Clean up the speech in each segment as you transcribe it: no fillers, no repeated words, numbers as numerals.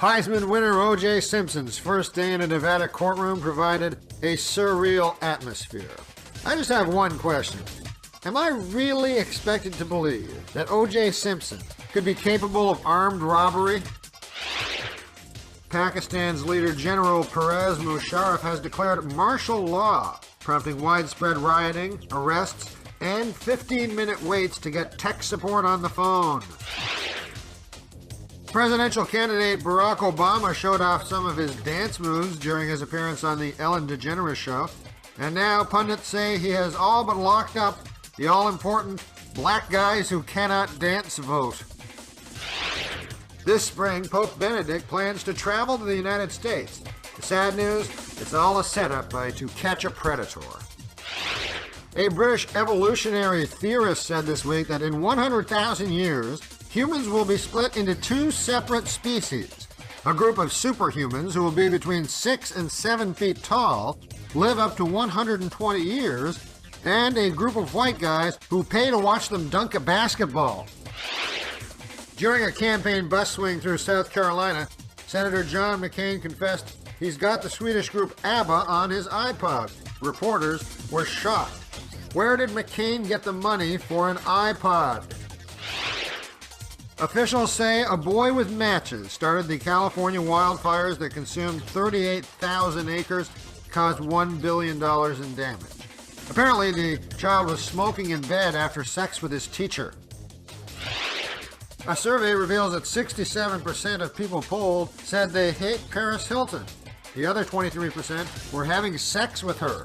Heisman winner O.J. Simpson's first day in a Nevada courtroom provided a surreal atmosphere. I just have one question. Am I really expected to believe that O.J. Simpson could be capable of armed robbery? Pakistan's leader General Pervez Musharraf has declared martial law, prompting widespread rioting, arrests, and 15-minute waits to get tech support on the phone. Presidential candidate Barack Obama showed off some of his dance moves during his appearance on the Ellen DeGeneres show, and now pundits say he has all but locked up the all-important black guys who cannot dance vote. This spring, Pope Benedict plans to travel to the United States. The sad news, it's all a setup by To Catch a Predator. A British evolutionary theorist said this week that in 100,000 years, humans will be split into two separate species. A group of superhumans who will be between 6 and 7 feet tall, live up to 120 years, and a group of white guys who pay to watch them dunk a basketball. During a campaign bus swing through South Carolina, Senator John McCain confessed he's got the Swedish group ABBA on his iPod. Reporters were shocked. Where did McCain get the money for an iPod? Officials say a boy with matches started the California wildfires that consumed 38,000 acres, caused $1 billion in damage. Apparently, the child was smoking in bed after sex with his teacher. A survey reveals that 67% of people polled said they hate Paris Hilton. The other 23% were having sex with her.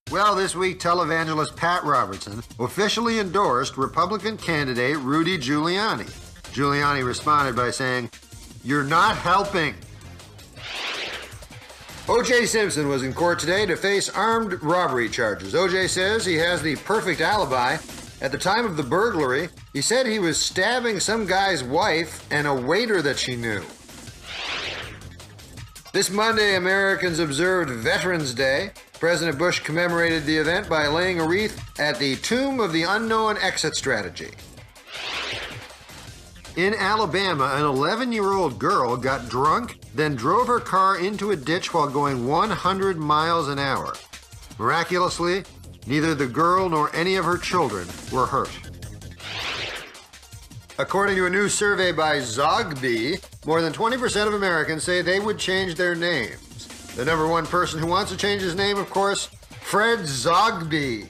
Well, this week, televangelist Pat Robertson officially endorsed Republican candidate Rudy Giuliani. Giuliani responded by saying, "You're not helping." O.J. Simpson was in court today to face armed robbery charges. O.J. says he has the perfect alibi. At the time of the burglary, he said he was stabbing some guy's wife and a waiter that she knew. This Monday, Americans observed Veterans Day. President Bush commemorated the event by laying a wreath at the Tomb of the Unknown Exit Strategy. In Alabama, an 11-year-old girl got drunk, then drove her car into a ditch while going 100 miles an hour. Miraculously, neither the girl nor any of her children were hurt. According to a new survey by Zogby, more than 20% of Americans say they would change their names. The number one person who wants to change his name, of course, Fred Zogby.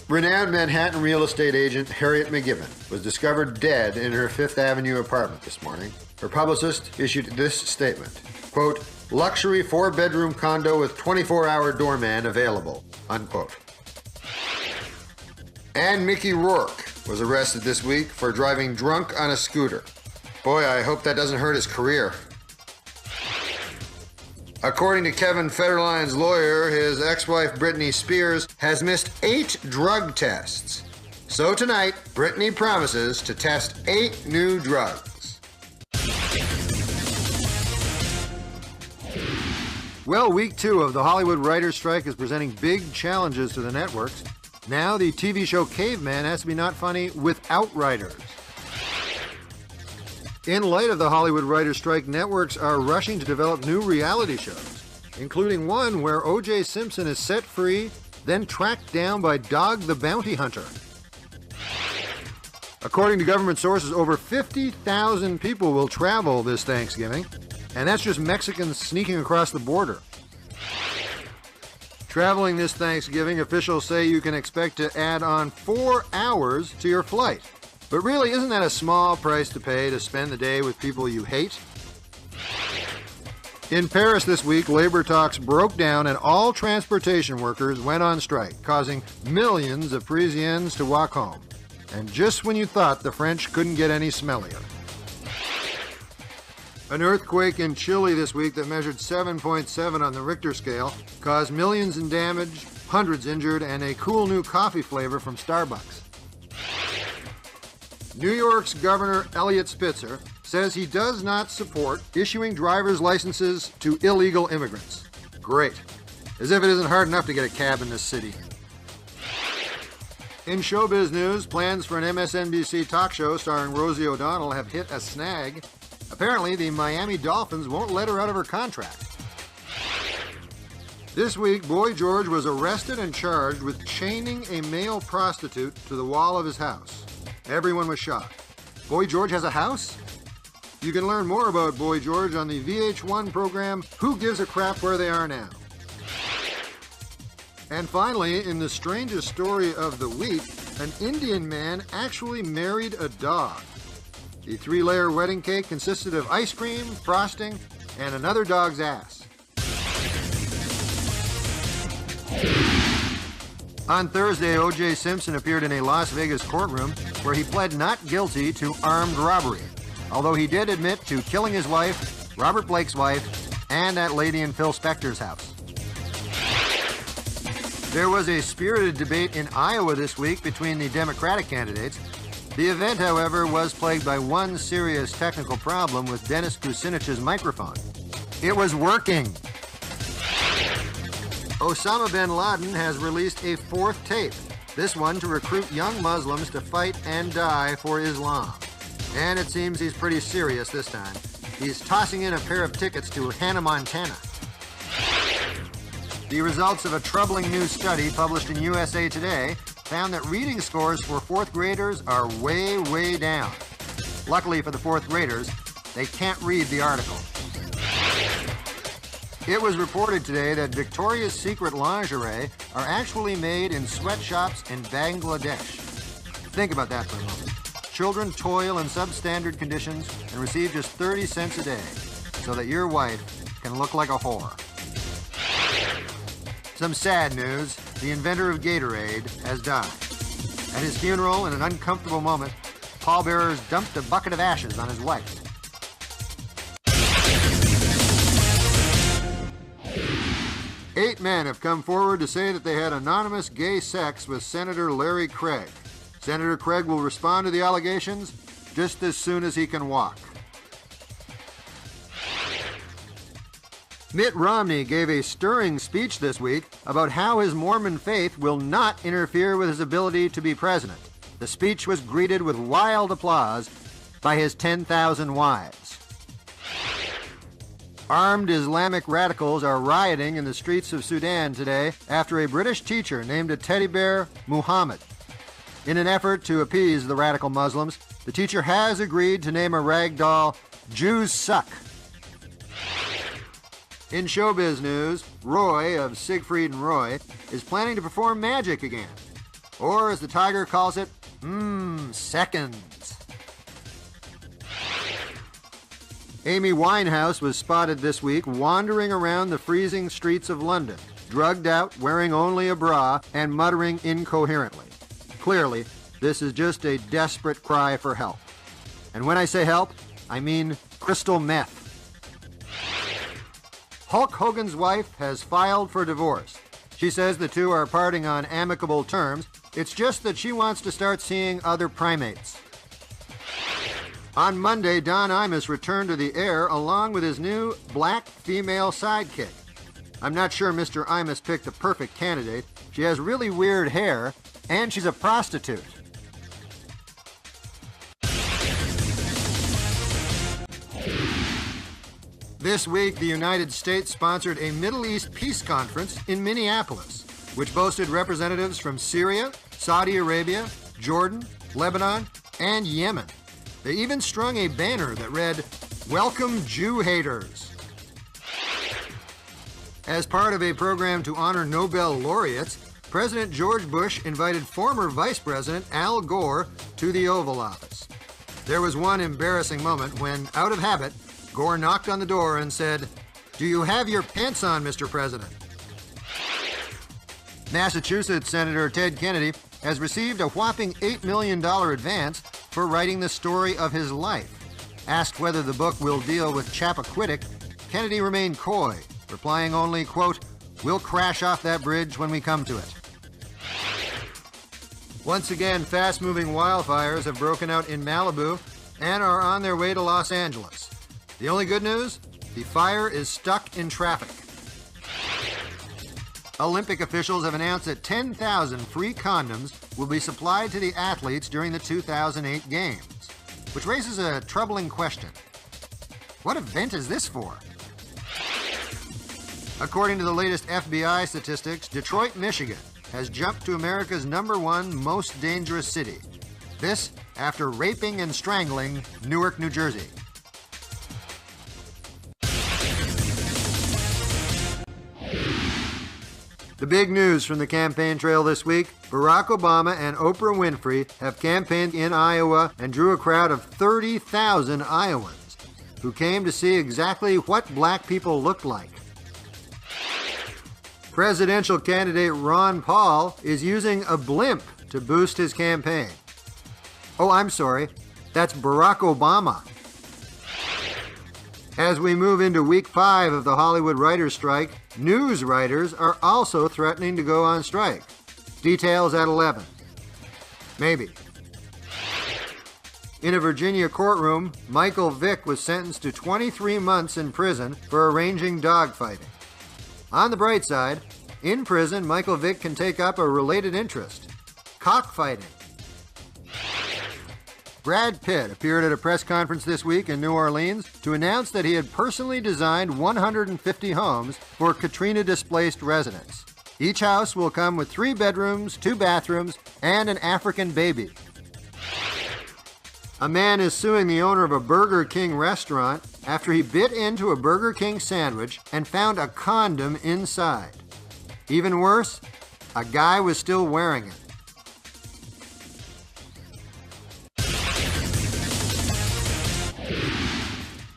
Renowned Manhattan real estate agent Harriet McGibbon was discovered dead in her Fifth Avenue apartment this morning. Her publicist issued this statement, quote, "Luxury 4-bedroom condo with 24-hour doorman available," unquote. And Mickey Rourke was arrested this week for driving drunk on a scooter. Boy, I hope that doesn't hurt his career. According to Kevin Federline's lawyer, his ex-wife Britney Spears has missed 8 drug tests. So tonight, Britney promises to test 8 new drugs. Well, week 2 of the Hollywood writers' strike is presenting big challenges to the networks. Now the TV show Caveman has to be not funny without writers. In light of the Hollywood writers' strike, networks are rushing to develop new reality shows, including one where O.J. Simpson is set free, then tracked down by Dog the Bounty Hunter. According to government sources, over 50,000 people will travel this Thanksgiving, and that's just Mexicans sneaking across the border. Traveling this Thanksgiving, officials say you can expect to add on 4 hours to your flight. But really, isn't that a small price to pay to spend the day with people you hate? In Paris this week, labor talks broke down and all transportation workers went on strike, causing millions of Parisians to walk home. And just when you thought the French couldn't get any smellier. An earthquake in Chile this week that measured 7.7 on the Richter scale caused millions in damage, hundreds injured, and a cool new coffee flavor from Starbucks. New York's Governor Eliot Spitzer says he does not support issuing driver's licenses to illegal immigrants. Great. As if it isn't hard enough to get a cab in this city. In showbiz news, plans for an MSNBC talk show starring Rosie O'Donnell have hit a snag. Apparently, the Miami Dolphins won't let her out of her contract. This week, Boy George was arrested and charged with chaining a male prostitute to the wall of his house. Everyone was shocked. Boy George has a house? You can learn more about Boy George on the VH1 program Who Gives a Crap Where They Are Now. And finally, in the strangest story of the week, an Indian man actually married a dog. The 3-layer wedding cake consisted of ice cream, frosting, and another dog's ass. On Thursday, O.J. Simpson appeared in a Las Vegas courtroom where he pled not guilty to armed robbery, although he did admit to killing his wife, Robert Blake's wife, and that lady in Phil Spector's house. There was a spirited debate in Iowa this week between the Democratic candidates. The event, however, was plagued by one serious technical problem with Dennis Kucinich's microphone. It was working. Osama bin Laden has released a 4th tape, this one to recruit young Muslims to fight and die for Islam. And it seems he's pretty serious this time. He's tossing in a pair of tickets to Hannah, Montana. The results of a troubling new study published in USA Today found that reading scores for 4th graders are way, way down. Luckily for the 4th graders, they can't read the article. It was reported today that Victoria's Secret lingerie are actually made in sweatshops in Bangladesh. Think about that for a moment. Children toil in substandard conditions and receive just 30 cents a day so that your wife can look like a whore. Some sad news, the inventor of Gatorade has died. At his funeral, in an uncomfortable moment, pallbearers dumped a bucket of ashes on his wife. Eight men have come forward to say that they had anonymous gay sex with Senator Larry Craig. Senator Craig will respond to the allegations just as soon as he can walk. Mitt Romney gave a stirring speech this week about how his Mormon faith will not interfere with his ability to be president. The speech was greeted with wild applause by his 10,000 wives. Armed Islamic radicals are rioting in the streets of Sudan today after a British teacher named a teddy bear Muhammad. In an effort to appease the radical Muslims, the teacher has agreed to name a rag doll Jews Suck. In showbiz news, Roy of Siegfried and Roy is planning to perform magic again. Or, as the Tiger calls it, seconds. Amy Winehouse was spotted this week wandering around the freezing streets of London, drugged out, wearing only a bra, and muttering incoherently. Clearly, this is just a desperate cry for help. And when I say help, I mean crystal meth. Hulk Hogan's wife has filed for divorce. She says the two are parting on amicable terms. It's just that she wants to start seeing other primates. On Monday, Don Imus returned to the air along with his new black female sidekick. I'm not sure Mr. Imus picked the perfect candidate. She has really weird hair, and she's a prostitute. This week, the United States sponsored a Middle East peace conference in Minneapolis, which boasted representatives from Syria, Saudi Arabia, Jordan, Lebanon, and Yemen. They even strung a banner that read, "Welcome Jew haters." As part of a program to honor Nobel laureates, President George Bush invited former Vice President Al Gore to the Oval Office. There was one embarrassing moment when, out of habit, Gore knocked on the door and said, "Do you have your pants on, Mr. President?" Massachusetts Senator Ted Kennedy has received a whopping $8 million advance for writing the story of his life. Asked whether the book will deal with Chappaquiddick, Kennedy remained coy, replying only, quote, "We'll crash off that bridge when we come to it." Once again, fast-moving wildfires have broken out in Malibu and are on their way to Los Angeles. The only good news? The fire is stuck in traffic. Olympic officials have announced that 10,000 free condoms will be supplied to the athletes during the 2008 Games, which raises a troubling question. What event is this for? According to the latest FBI statistics, Detroit, Michigan has jumped to America's #1 most dangerous city. This after raping and strangling Newark, New Jersey. The big news from the campaign trail this week, Barack Obama and Oprah Winfrey have campaigned in Iowa and drew a crowd of 30,000 Iowans who came to see exactly what black people looked like. Presidential candidate Ron Paul is using a blimp to boost his campaign. Oh, I'm sorry, that's Barack Obama. As we move into week 5 of the Hollywood writers' strike, news writers are also threatening to go on strike. Details at 11. Maybe. In a Virginia courtroom, Michael Vick was sentenced to 23 months in prison for arranging dogfighting. On the bright side, in prison, Michael Vick can take up a related interest, cockfighting. Brad Pitt appeared at a press conference this week in New Orleans to announce that he had personally designed 150 homes for Katrina-displaced residents. Each house will come with 3 bedrooms, 2 bathrooms, and an African baby. A man is suing the owner of a Burger King restaurant after he bit into a Burger King sandwich and found a condom inside. Even worse, a guy was still wearing it.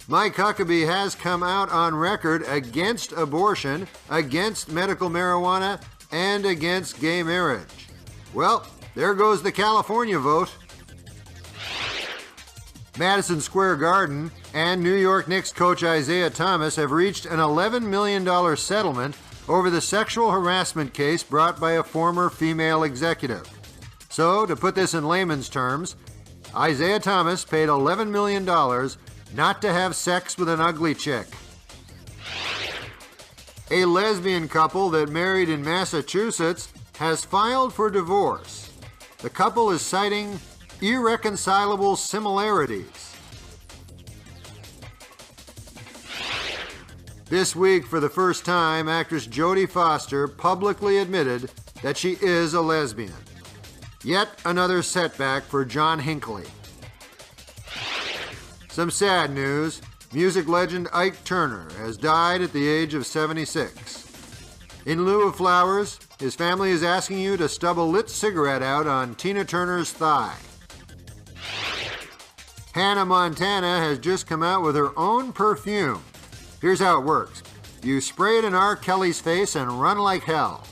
Mike Huckabee has come out on record against abortion, against medical marijuana, and against gay marriage. Well, there goes the California vote. Madison Square Garden and New York Knicks coach Isaiah Thomas have reached an $11 million settlement over the sexual harassment case brought by a former female executive. So, to put this in layman's terms, Isaiah Thomas paid $11 million not to have sex with an ugly chick. A lesbian couple that married in Massachusetts has filed for divorce. The couple is citing irreconcilable similarities. This week, for the first time, actress Jodie Foster publicly admitted that she is a lesbian. Yet another setback for John Hinckley. Some sad news. Music legend Ike Turner has died at the age of 76. In lieu of flowers, his family is asking you to stub a lit cigarette out on Tina Turner's thigh. Hannah Montana has just come out with her own perfume. Here's how it works. You spray it in R. Kelly's face and run like hell.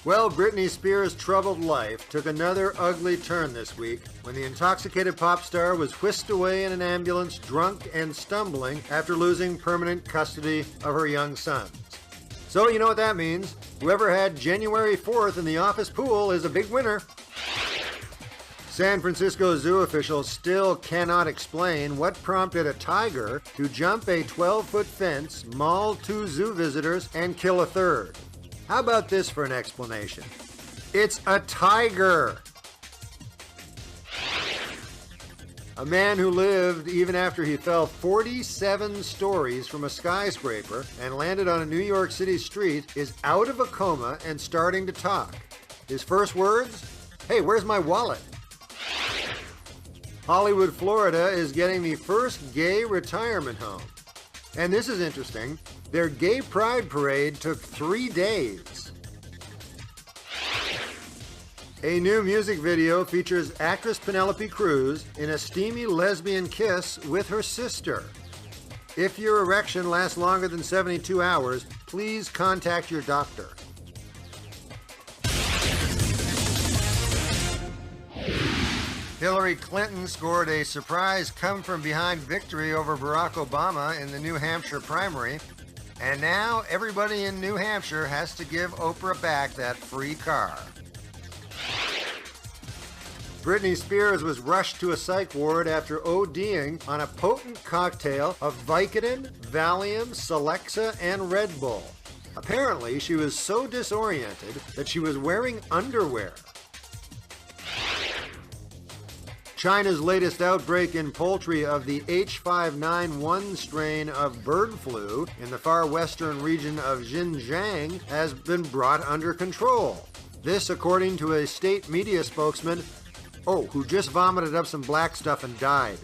Well, Britney Spears' troubled life took another ugly turn this week when the intoxicated pop star was whisked away in an ambulance drunk and stumbling after losing permanent custody of her young sons. So you know what that means. Whoever had January 4th in the office pool is a big winner. San Francisco zoo officials still cannot explain what prompted a tiger to jump a 12-foot fence, maul 2 zoo visitors, and kill a third. How about this for an explanation? It's a tiger! A man who lived even after he fell 47 stories from a skyscraper and landed on a New York City street is out of a coma and starting to talk. His first words? Hey, where's my wallet? Hollywood, Florida is getting the first gay retirement home. And this is interesting. Their gay pride parade took 3 days. A new music video features actress Penelope Cruz in a steamy lesbian kiss with her sister. If your erection lasts longer than 72 hours, please contact your doctor. Hillary Clinton scored a surprise come-from-behind victory over Barack Obama in the New Hampshire primary, and now everybody in New Hampshire has to give Oprah back that free car. Britney Spears was rushed to a psych ward after ODing on a potent cocktail of Vicodin, Valium, Celexa, and Red Bull. Apparently, she was so disoriented that she was wearing underwear. China's latest outbreak in poultry of the H5N1 strain of bird flu in the far western region of Xinjiang has been brought under control. This according to a state media spokesman, who just vomited up some black stuff and died.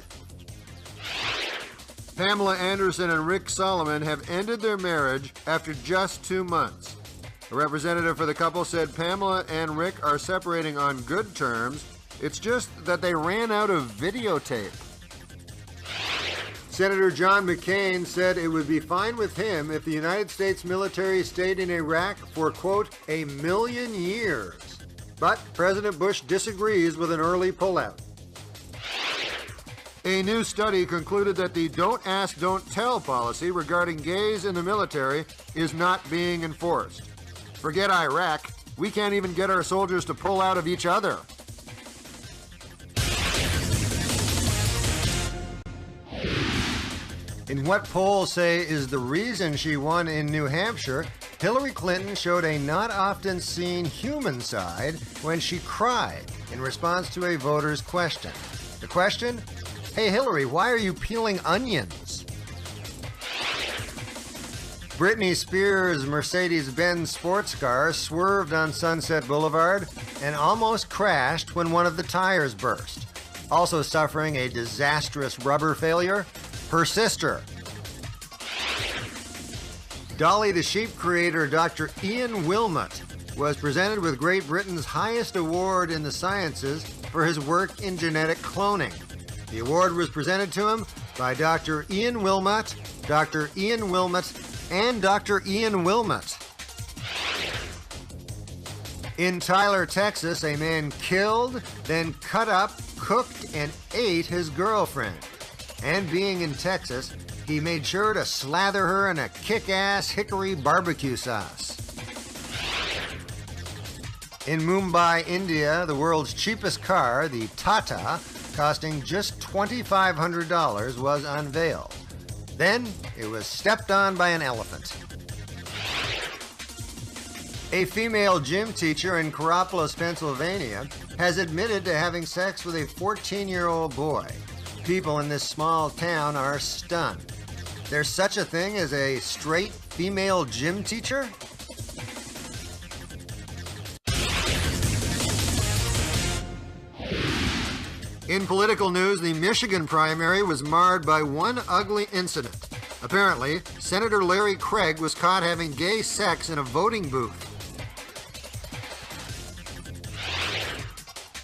Pamela Anderson and Rick Solomon have ended their marriage after just 2 months. A representative for the couple said Pamela and Rick are separating on good terms. It's just that they ran out of videotape. Senator John McCain said it would be fine with him if the United States military stayed in Iraq for, quote, 1,000,000 years. But President Bush disagrees with an early pullout. A new study concluded that the don't ask, don't tell policy regarding gays in the military is not being enforced. Forget Iraq, we can't even get our soldiers to pull out of each other. In what polls say is the reason she won in New Hampshire, Hillary Clinton showed a not often seen human side when she cried in response to a voter's question. The question? Hey Hillary, why are you peeling onions? Britney Spears' Mercedes-Benz sports car swerved on Sunset Boulevard and almost crashed when one of the tires burst. Also suffering a disastrous rubber failure, her sister. Dolly the Sheep creator Dr. Ian Wilmot was presented with Great Britain's highest award in the sciences for his work in genetic cloning. The award was presented to him by Dr. Ian Wilmot, Dr. Ian Wilmot, and Dr. Ian Wilmot. In Tyler, Texas, a man killed, then cut up, cooked, and ate his girlfriend. And being in Texas, he made sure to slather her in a kick-ass hickory barbecue sauce. In Mumbai, India, the world's cheapest car, the Tata, costing just $2,500, was unveiled. Then it was stepped on by an elephant. A female gym teacher in Coropolis, Pennsylvania, has admitted to having sex with a 14-year-old boy. People in this small town are stunned. There's such a thing as a straight female gym teacher? In political news, the Michigan primary was marred by one ugly incident. Apparently, Senator Larry Craig was caught having gay sex in a voting booth.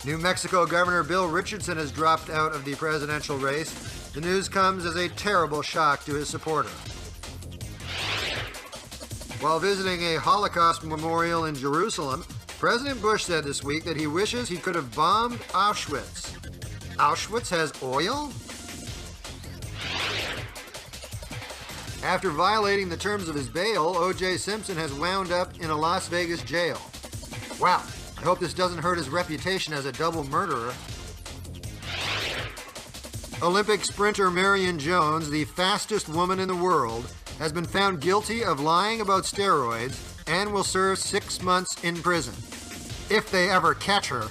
New Mexico Governor Bill Richardson has dropped out of the presidential race. The news comes as a terrible shock to his supporter. While visiting a Holocaust memorial in Jerusalem, President Bush said this week that he wishes he could have bombed Auschwitz. Auschwitz has oil? After violating the terms of his bail, O.J. Simpson has wound up in a Las Vegas jail. Wow, I hope this doesn't hurt his reputation as a double murderer. Olympic sprinter Marion Jones, the fastest woman in the world, has been found guilty of lying about steroids and will serve 6 months in prison. If they ever catch her.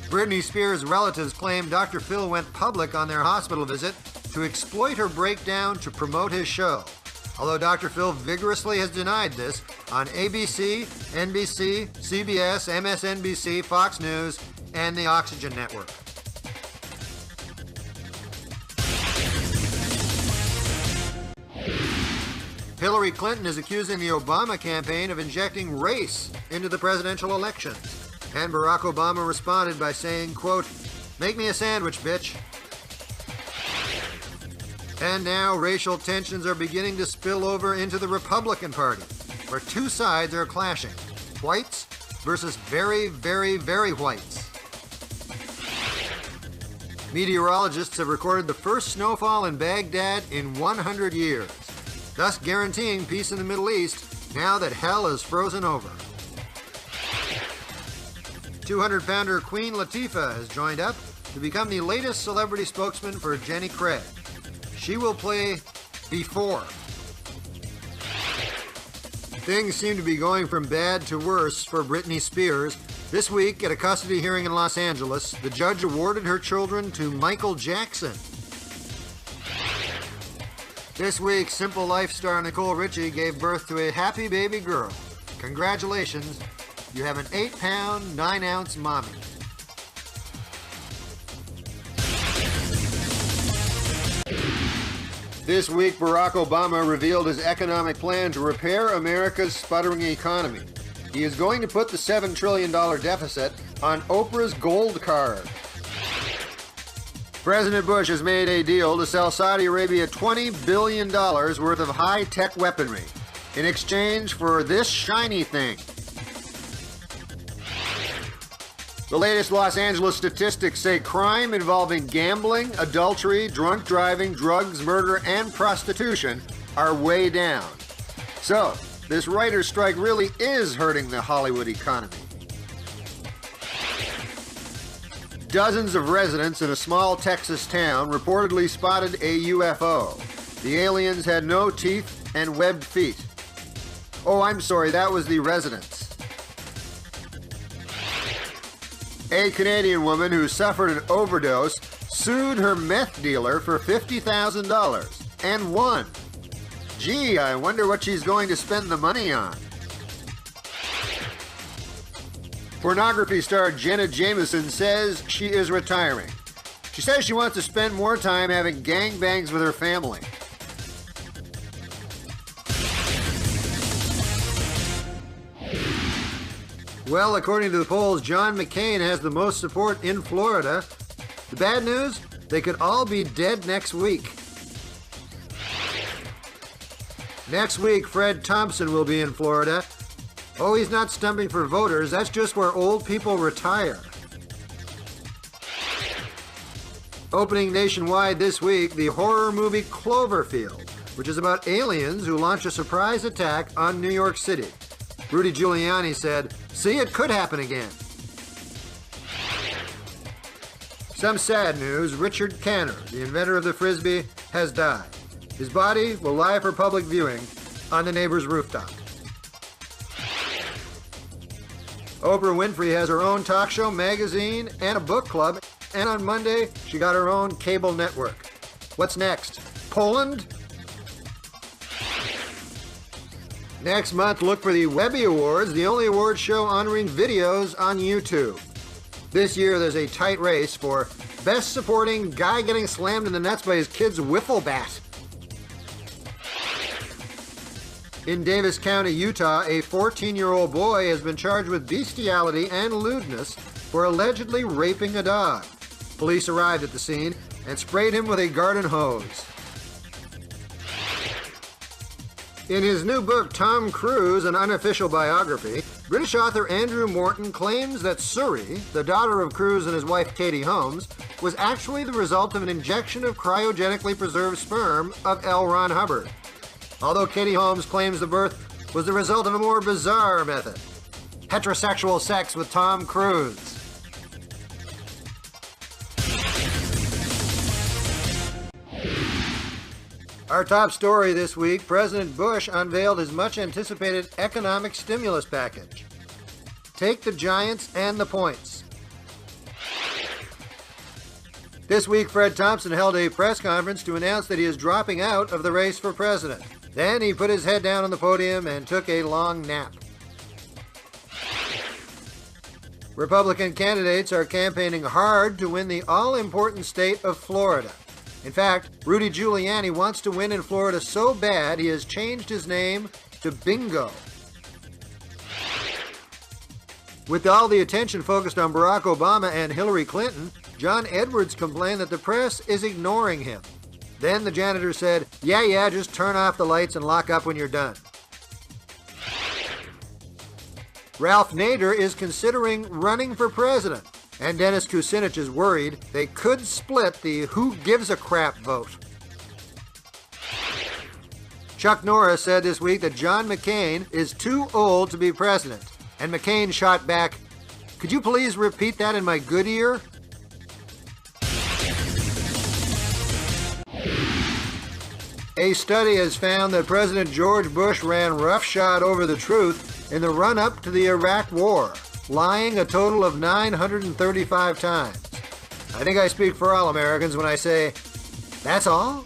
Britney Spears' relatives claim Dr. Phil went public on their hospital visit to exploit her breakdown to promote his show. Although Dr. Phil vigorously has denied this on ABC, NBC, CBS, MSNBC, Fox News, and the Oxygen Network. Hillary Clinton is accusing the Obama campaign of injecting race into the presidential elections. And Barack Obama responded by saying, quote, "Make me a sandwich, bitch." And now racial tensions are beginning to spill over into the Republican Party, where two sides are clashing. Whites versus very, very, very whites. Meteorologists have recorded the first snowfall in Baghdad in 100 years, thus guaranteeing peace in the Middle East now that hell is frozen over. 200-pounder Queen Latifah has joined up to become the latest celebrity spokesman for Jenny Craig. She will play Before. Things seem to be going from bad to worse for Britney Spears. This week, at a custody hearing in Los Angeles, the judge awarded her children to Michael Jackson. This week, Simple Life star Nicole Richie gave birth to a happy baby girl. Congratulations, you have an 8-pound, 9-ounce mommy. This week, Barack Obama revealed his economic plan to repair America's sputtering economy. He is going to put the $7 trillion deficit on Oprah's gold card. President Bush has made a deal to sell Saudi Arabia $20 billion worth of high-tech weaponry in exchange for this shiny thing. The latest Los Angeles statistics say crime involving gambling, adultery, drunk driving, drugs, murder, and prostitution are way down. So, this writer's strike really is hurting the Hollywood economy. Dozens of residents in a small Texas town reportedly spotted a UFO. The aliens had no teeth and webbed feet. Oh, I'm sorry, that was the residents. A Canadian woman who suffered an overdose sued her meth dealer for $50,000 and won. Gee, I wonder what she's going to spend the money on. Pornography star Jenna Jameson says she is retiring. She says she wants to spend more time having gangbangs with her family. Well, according to the polls, John McCain has the most support in Florida. The bad news? They could all be dead next week. Next week, Fred Thompson will be in Florida. Oh, he's not stumping for voters. That's just where old people retire. Opening nationwide this week, the horror movie Cloverfield, which is about aliens who launch a surprise attack on New York City. Rudy Giuliani said, "See, it could happen again." Some sad news, Richard Canner, the inventor of the Frisbee, has died. His body will lie for public viewing on the neighbor's rooftop. Oprah Winfrey has her own talk show, magazine, and a book club, and on Monday, she got her own cable network. What's next? Poland? Next month, look for the Webby Awards, the only award show honoring videos on YouTube. This year, there's a tight race for Best Supporting Guy Getting Slammed in the Nuts by His Kid's Wiffle Bat. In Davis County, Utah, a 14-year-old boy has been charged with bestiality and lewdness for allegedly raping a dog. Police arrived at the scene and sprayed him with a garden hose. In his new book, Tom Cruise, an unofficial biography, British author Andrew Morton claims that Suri, the daughter of Cruise and his wife Katie Holmes, was actually the result of an injection of cryogenically preserved sperm of L. Ron Hubbard. Although Katie Holmes claims the birth was the result of a more bizarre method: heterosexual sex with Tom Cruise. Our top story this week, President Bush unveiled his much-anticipated economic stimulus package. Take the Giants and the points. This week, Fred Thompson held a press conference to announce that he is dropping out of the race for president. Then he put his head down on the podium and took a long nap. Republican candidates are campaigning hard to win the all-important state of Florida. In fact, Rudy Giuliani wants to win in Florida so bad he has changed his name to Bingo. With all the attention focused on Barack Obama and Hillary Clinton, John Edwards complained that the press is ignoring him. Then the janitor said, yeah, just turn off the lights and lock up when you're done. Ralph Nader is considering running for president, and Dennis Kucinich is worried they could split the who gives a crap vote. Chuck Norris said this week that John McCain is too old to be president, and McCain shot back, Could you please repeat that in my good ear? A study has found that President George Bush ran roughshod over the truth in the run-up to the Iraq War, lying a total of 935 times. I think I speak for all Americans when I say, that's all?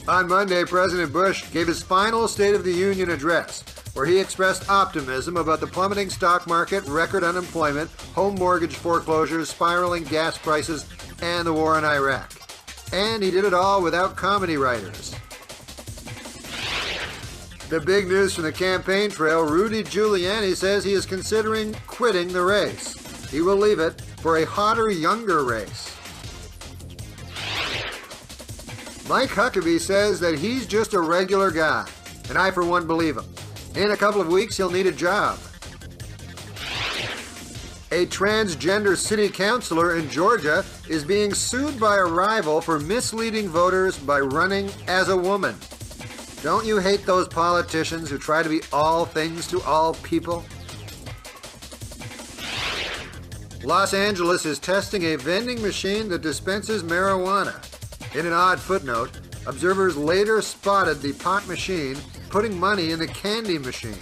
On Monday, President Bush gave his final State of the Union address, where he expressed optimism about the plummeting stock market, record unemployment, home mortgage foreclosures, spiraling gas prices, and the war in Iraq. And he did it all without comedy writers. The big news from the campaign trail, Rudy Giuliani says he is considering quitting the race. He will leave it for a hotter, younger race. Mike Huckabee says that he's just a regular guy, and I for one believe him. In a couple of weeks, he'll need a job. A transgender city councilor in Georgia is being sued by a rival for misleading voters by running as a woman. Don't you hate those politicians who try to be all things to all people? Los Angeles is testing a vending machine that dispenses marijuana. In an odd footnote, observers later spotted the pot machine putting money in the candy machine.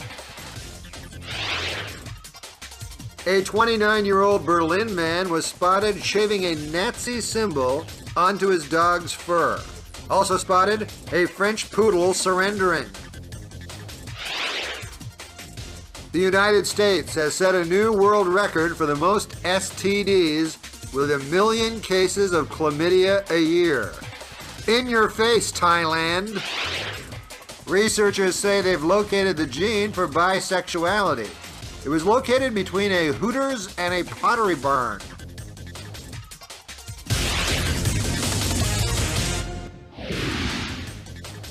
A 29-year-old Berlin man was spotted shaving a Nazi symbol onto his dog's fur. Also spotted a French poodle surrendering. The United States has set a new world record for the most STDs with 1 million cases of chlamydia a year. In your face, Thailand! Researchers say they've located the gene for bisexuality. It was located between a Hooters and a Pottery Barn.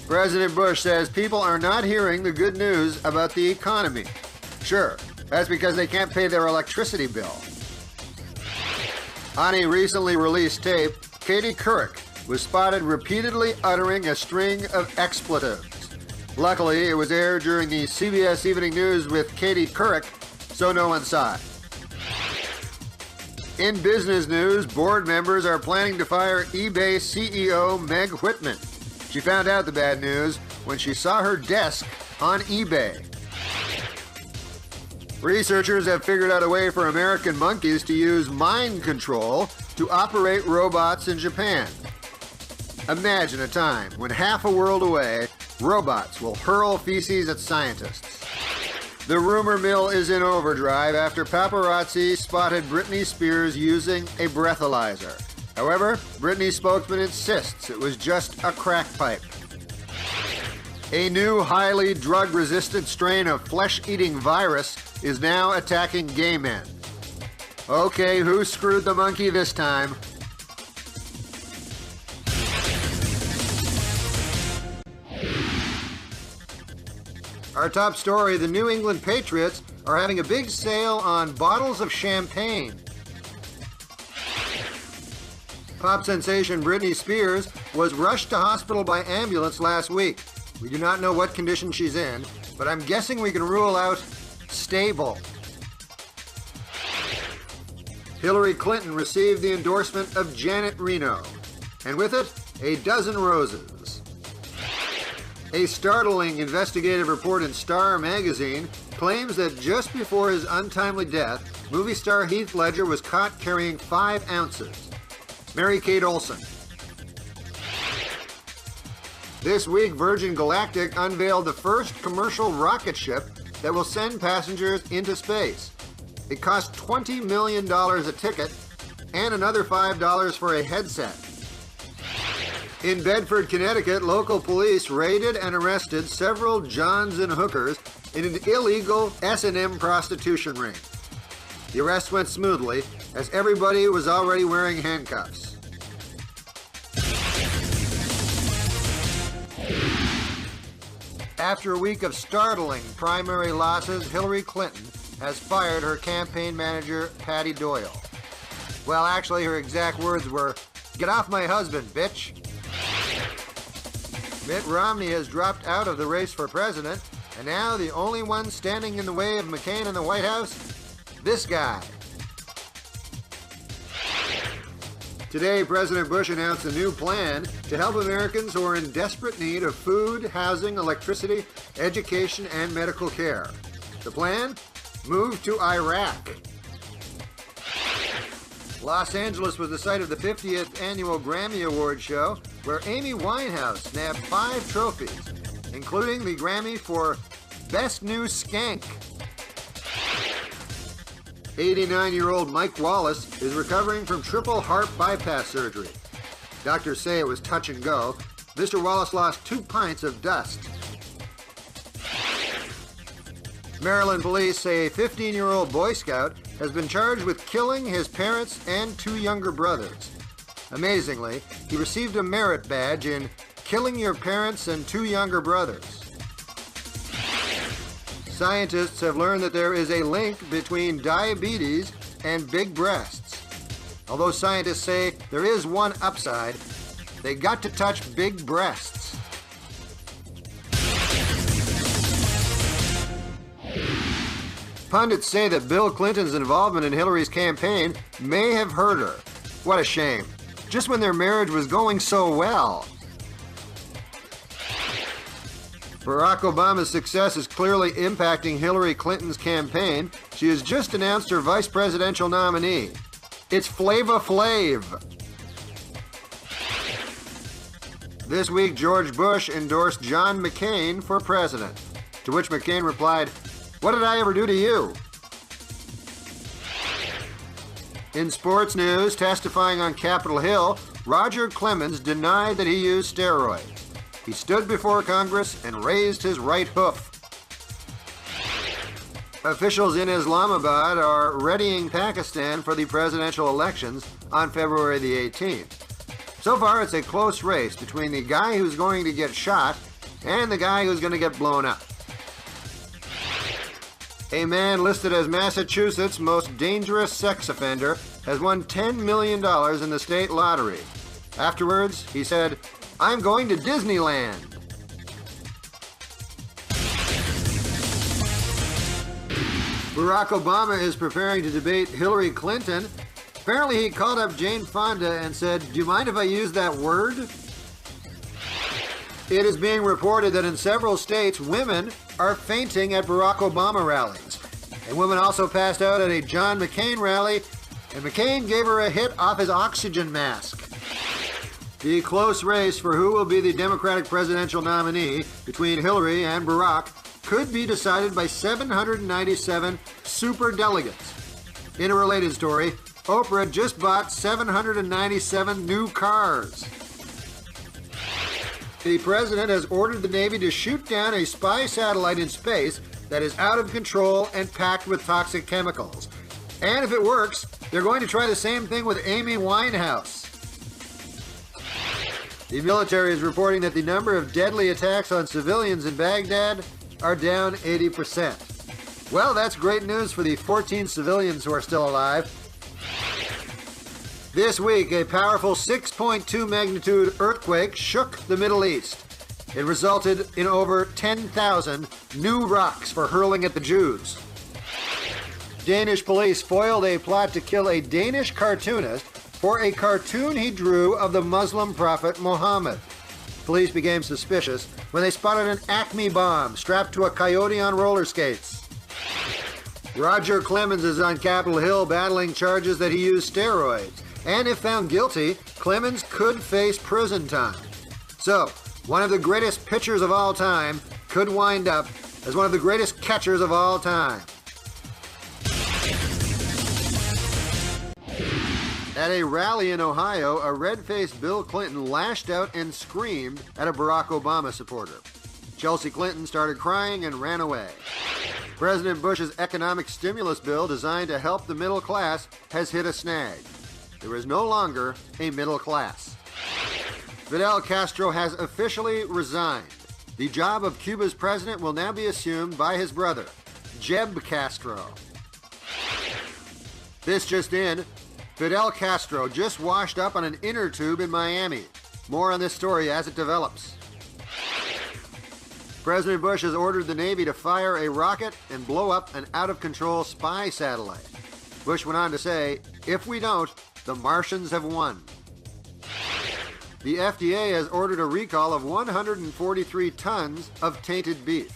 President Bush says people are not hearing the good news about the economy. Sure, that's because they can't pay their electricity bill. On a recently released tape, Katie Couric was spotted repeatedly uttering a string of expletives. Luckily, it was aired during the CBS Evening News with Katie Couric, so no one saw it. In business news, board members are planning to fire eBay CEO Meg Whitman. She found out the bad news when she saw her desk on eBay. Researchers have figured out a way for American monkeys to use mind control to operate robots in Japan. Imagine a time when half a world away, robots will hurl feces at scientists. The rumor mill is in overdrive after paparazzi spotted Britney Spears using a breathalyzer. However, Britney's spokesman insists it was just a crack pipe. A new highly drug-resistant strain of flesh-eating virus is now attacking gay men. Okay, who screwed the monkey this time? Our top story, the New England Patriots are having a big sale on bottles of champagne. Pop sensation Britney Spears was rushed to hospital by ambulance last week. We do not know what condition she's in, but I'm guessing we can rule out stable. Hillary Clinton received the endorsement of Janet Reno, and with it, a dozen roses. A startling investigative report in Star magazine claims that just before his untimely death, movie star Heath Ledger was caught carrying 5 ounces. Mary-Kate Olsen. This week, Virgin Galactic unveiled the first commercial rocket ship that will send passengers into space. It costs $20 million a ticket and another $5 for a headset. In Bedford, Connecticut, local police raided and arrested several Johns and hookers in an illegal S&M prostitution ring. The arrest went smoothly, as everybody was already wearing handcuffs. After a week of startling primary losses, Hillary Clinton has fired her campaign manager, Patty Doyle. Well, actually, her exact words were, "Get off my husband, bitch." Mitt Romney has dropped out of the race for president, And now the only one standing in the way of McCain in the White House? This guy. Today, President Bush announced a new plan to help Americans who are in desperate need of food, housing, electricity, education, and medical care. The plan? Move to Iraq. Los Angeles was the site of the 50th annual Grammy Award show, where Amy Winehouse nabbed 5 trophies, including the Grammy for Best New Skank. 89-year-old Mike Wallace is recovering from triple heart bypass surgery. Doctors say it was touch and go. Mr. Wallace lost 2 pints of dust. Maryland police say a 15-year-old Boy Scout has been charged with killing his parents and 2 younger brothers. Amazingly, he received a merit badge in killing your parents and 2 younger brothers. Scientists have learned that there is a link between diabetes and big breasts. Although scientists say there is one upside, they got to touch big breasts. Pundits say that Bill Clinton's involvement in Hillary's campaign may have hurt her. What a shame. Just when their marriage was going so well. Barack Obama's success is clearly impacting Hillary Clinton's campaign. She has just announced her vice presidential nominee. It's Flava Flav. This week, George Bush endorsed John McCain for president, to which McCain replied, "What did I ever do to you?" In sports news, testifying on Capitol Hill, Roger Clemens denied that he used steroids. He stood before Congress and raised his right hoof. Officials in Islamabad are readying Pakistan for the presidential elections on February the 18th. So far, it's a close race between the guy who's going to get shot and the guy who's going to get blown up. A man listed as Massachusetts' most dangerous sex offender has won $10 million in the state lottery. Afterwards, he said, "I'm going to Disneyland." Barack Obama is preparing to debate Hillary Clinton. Apparently, he called up Jane Fonda and said, "Do you mind if I use that word?" It is being reported that in several states, women are fainting at Barack Obama rallies. A woman also passed out at a John McCain rally, and McCain gave her a hit off his oxygen mask. The close race for who will be the Democratic presidential nominee between Hillary and Barack could be decided by 797 superdelegates. In a related story, Oprah just bought 797 new cars. The president has ordered the Navy to shoot down a spy satellite in space that is out of control and packed with toxic chemicals. And if it works, they're going to try the same thing with Amy Winehouse. The military is reporting that the number of deadly attacks on civilians in Baghdad are down 80%. Well, that's great news for the 14 civilians who are still alive. This week, a powerful 6.2 magnitude earthquake shook the Middle East. It resulted in over 10,000 new rocks for hurling at the Jews. Danish police foiled a plot to kill a Danish cartoonist for a cartoon he drew of the Muslim prophet Muhammad. Police became suspicious when they spotted an Acme bomb strapped to a coyote on roller skates. Roger Clemens is on Capitol Hill battling charges that he used steroids. And if found guilty, Clemens could face prison time. So, one of the greatest pitchers of all time could wind up as one of the greatest catchers of all time. At a rally in Ohio, a red-faced Bill Clinton lashed out and screamed at a Barack Obama supporter. Chelsea Clinton started crying and ran away. President Bush's economic stimulus bill designed to help the middle class has hit a snag. There is no longer a middle class. Fidel Castro has officially resigned. The job of Cuba's president will now be assumed by his brother, Jeb Castro. This just in, Fidel Castro just washed up on an inner tube in Miami. More on this story as it develops. President Bush has ordered the Navy to fire a rocket and blow up an out-of-control spy satellite. Bush went on to say, "If we don't, the Martians have won." The FDA has ordered a recall of 143 tons of tainted beef.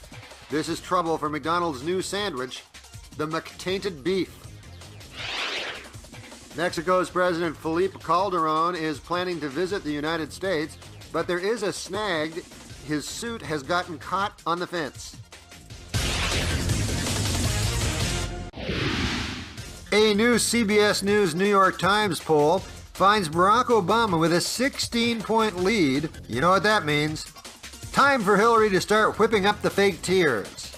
This is trouble for McDonald's new sandwich, the McTainted Beef. Mexico's President Felipe Calderon is planning to visit the United States, but there is a snag. His suit has gotten caught on the fence. A new CBS News New York Times poll finds Barack Obama with a 16-point lead. You know what that means. Time for Hillary to start whipping up the fake tears.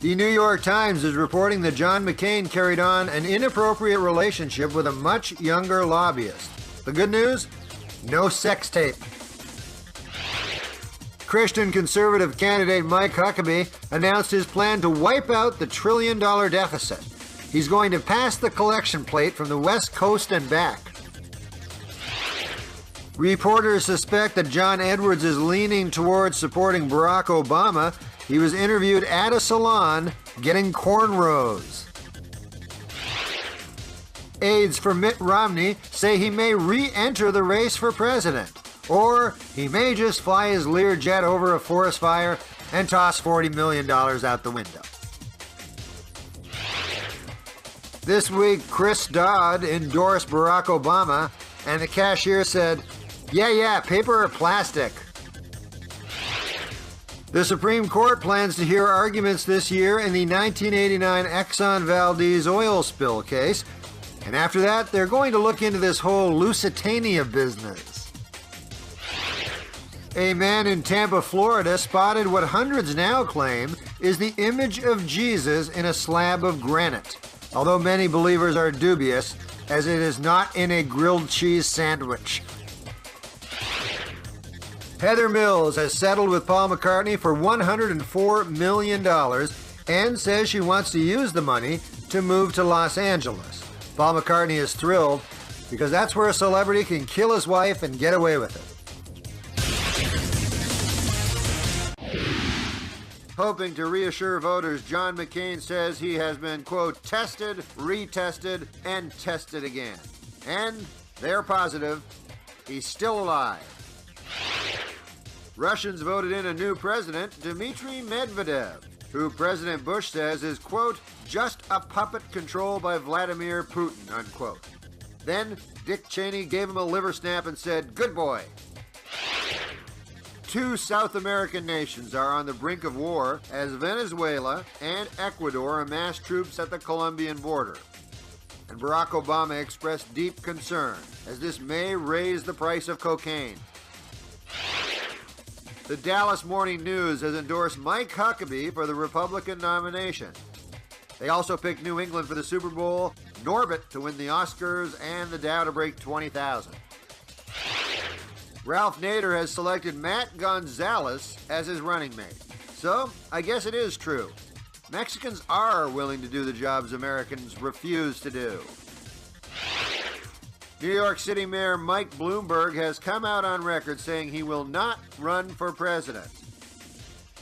The New York Times is reporting that John McCain carried on an inappropriate relationship with a much younger lobbyist. The good news? No sex tape. Christian conservative candidate Mike Huckabee announced his plan to wipe out the $1 trillion deficit. He's going to pass the collection plate from the West Coast and back. Reporters suspect that John Edwards is leaning towards supporting Barack Obama. He was interviewed at a salon getting cornrows. Aides for Mitt Romney say he may re-enter the race for president, or he may just fly his Learjet over a forest fire and toss $40 million out the window. This week, Chris Dodd endorsed Barack Obama, and the cashier said, yeah, paper or plastic. The Supreme Court plans to hear arguments this year in the 1989 Exxon Valdez oil spill case. And after that, they're going to look into this whole Lusitania business. A man in Tampa, Florida spotted what hundreds now claim is the image of Jesus in a slab of granite, although many believers are dubious, as it is not in a grilled cheese sandwich. Heather Mills has settled with Paul McCartney for $104 million and says she wants to use the money to move to Los Angeles. Paul McCartney is thrilled because that's where a celebrity can kill his wife and get away with it. Hoping to reassure voters, John McCain says he has been, quote, tested, retested, and tested again. And they're positive he's still alive. Russians voted in a new president, Dmitry Medvedev, who President Bush says is, quote, just a puppet controlled by Vladimir Putin, unquote. Then Dick Cheney gave him a liver snap and said, good boy. Two South American nations are on the brink of war as Venezuela and Ecuador amass troops at the Colombian border. And Barack Obama expressed deep concern as this may raise the price of cocaine. The Dallas Morning News has endorsed Mike Huckabee for the Republican nomination. They also picked New England for the Super Bowl, Norbit to win the Oscars, and the Dow to break 20,000. Ralph Nader has selected Matt Gonzalez as his running mate. So, I guess it is true. Mexicans are willing to do the jobs Americans refuse to do. New York City Mayor Mike Bloomberg has come out on record saying he will not run for president.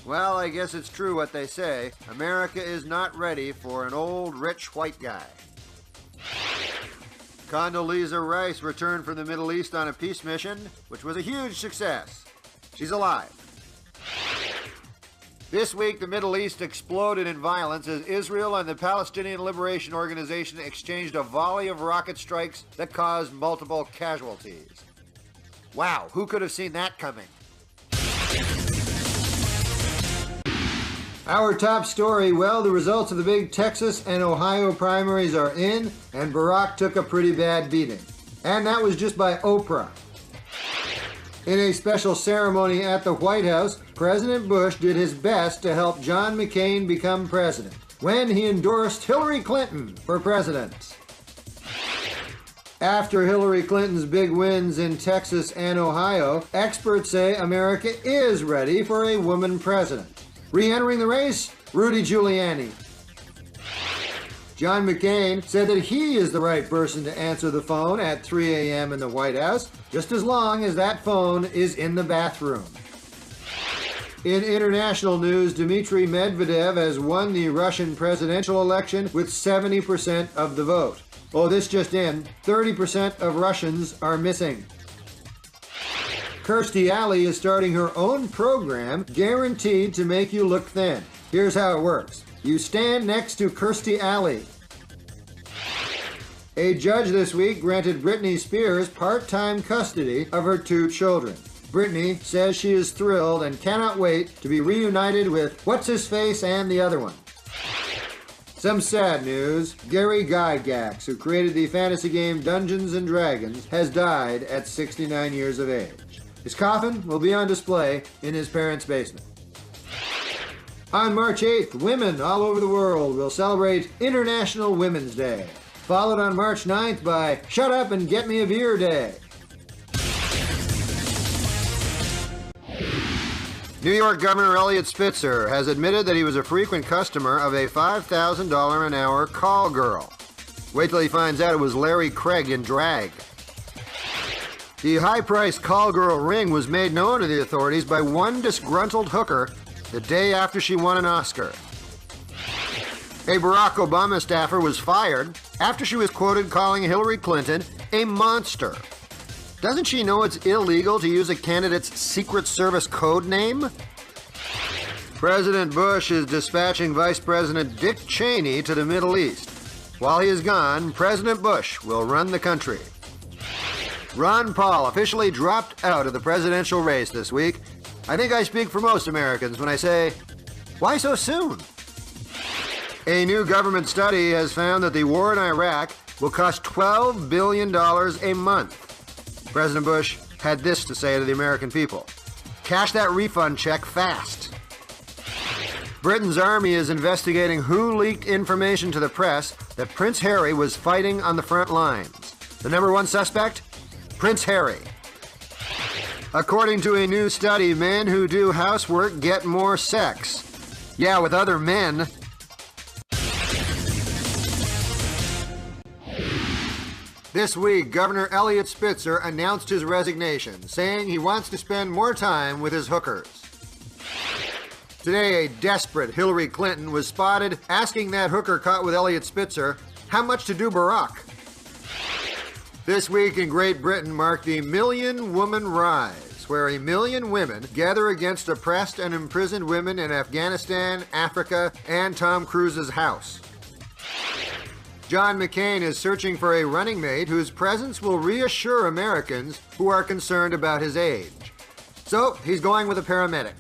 Well, I guess it's true what they say. America is not ready for an old, rich white guy. Condoleezza Rice returned from the Middle East on a peace mission, which was a huge success. She's alive. This week, the Middle East exploded in violence as Israel and the Palestinian Liberation Organization exchanged a volley of rocket strikes that caused multiple casualties. Wow, who could have seen that coming? Our top story, well, the results of the big Texas and Ohio primaries are in, and Barack took a pretty bad beating. And that was just by Oprah. In a special ceremony at the White House, President Bush did his best to help John McCain become president when he endorsed Hillary Clinton for president. After Hillary Clinton's big wins in Texas and Ohio, experts say America is ready for a woman president. Re-entering the race, Rudy Giuliani. John McCain said that he is the right person to answer the phone at 3 a.m. in the White House, just as long as that phone is in the bathroom. In international news, Dmitry Medvedev has won the Russian presidential election with 70% of the vote. Oh, this just in, 30% of Russians are missing. Kirstie Alley is starting her own program guaranteed to make you look thin. Here's how it works. You stand next to Kirstie Alley. A judge this week granted Britney Spears part-time custody of her 2 children. Britney says she is thrilled and cannot wait to be reunited with what's-his-face and the other one. Some sad news. Gary Gygax, who created the fantasy game Dungeons & Dragons, has died at 69 years of age. His coffin will be on display in his parents' basement. On March 8th, women all over the world will celebrate International Women's Day, followed on March 9th by Shut Up and Get Me a Beer Day. New York Governor Eliot Spitzer has admitted that he was a frequent customer of a $5,000 an hour call girl. Wait till he finds out it was Larry Craig in drag. The high-priced call girl ring was made known to the authorities by one disgruntled hooker the day after she won an Oscar. A Barack Obama staffer was fired after she was quoted calling Hillary Clinton a monster. Doesn't she know it's illegal to use a candidate's Secret Service code name? President Bush is dispatching Vice President Dick Cheney to the Middle East. While he is gone, President Bush will run the country. Ron Paul officially dropped out of the presidential race this week. I think I speak for most Americans when I say, why so soon? A new government study has found that the war in Iraq will cost $12 billion a month. President Bush had this to say to the American people: cash that refund check fast. Britain's army is investigating who leaked information to the press that Prince Harry was fighting on the front lines. The number one suspect? Prince Harry. According to a new study, men who do housework get more sex. Yeah, with other men. This week, Governor Eliot Spitzer announced his resignation, saying he wants to spend more time with his hookers. Today, a desperate Hillary Clinton was spotted asking that hooker caught with Eliot Spitzer, how much to do Barack? This week in Great Britain marked the Million Woman Rise, where 1 million women gather against oppressed and imprisoned women in Afghanistan, Africa, and Tom Cruise's house. John McCain is searching for a running mate whose presence will reassure Americans who are concerned about his age. So, he's going with a paramedic.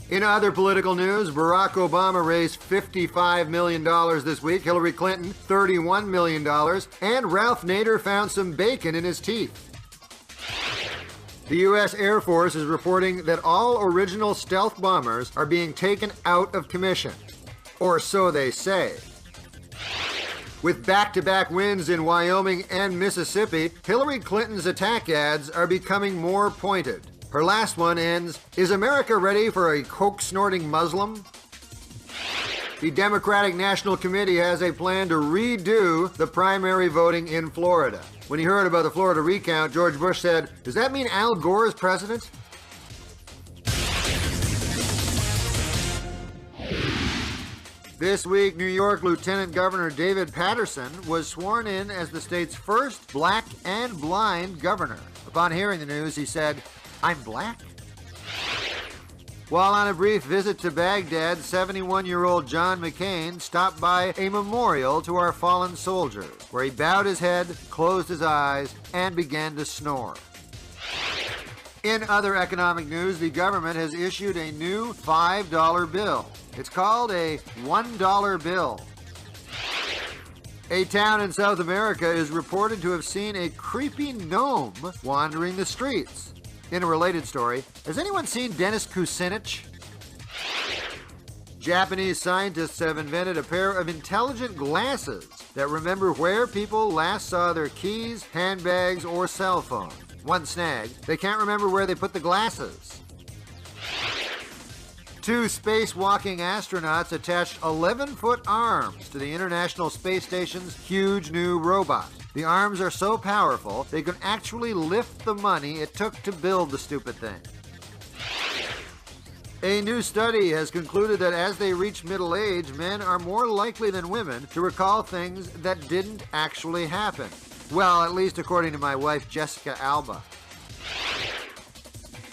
In other political news, Barack Obama raised $55 million this week, Hillary Clinton $31 million, and Ralph Nader found some bacon in his teeth. The U.S. Air Force is reporting that all original stealth bombers are being taken out of commission. Or so they say. With back-to-back wins in Wyoming and Mississippi, Hillary Clinton's attack ads are becoming more pointed. Her last one ends, "Is America ready for a coke-snorting Muslim?" The Democratic National Committee has a plan to redo the primary voting in Florida. When he heard about the Florida recount, George Bush said, "Does that mean Al Gore is president?" This week, New York Lieutenant Governor David Paterson was sworn in as the state's first black and blind governor. Upon hearing the news, he said, "I'm black?" While on a brief visit to Baghdad, 71-year-old John McCain stopped by a memorial to our fallen soldiers, where he bowed his head, closed his eyes, and began to snore. In other economic news, the government has issued a new $5 bill. It's called a $1 bill. A town in South America is reported to have seen a creepy gnome wandering the streets. In a related story, has anyone seen Dennis Kucinich? Japanese scientists have invented a pair of intelligent glasses that remember where people last saw their keys, handbags, or cell phone. One snag, they can't remember where they put the glasses. Two spacewalking astronauts attached 11-foot arms to the International Space Station's huge new robot. The arms are so powerful, they can actually lift the money it took to build the stupid thing. A new study has concluded that as they reach middle age, men are more likely than women to recall things that didn't actually happen. Well, at least according to my wife, Jessica Alba.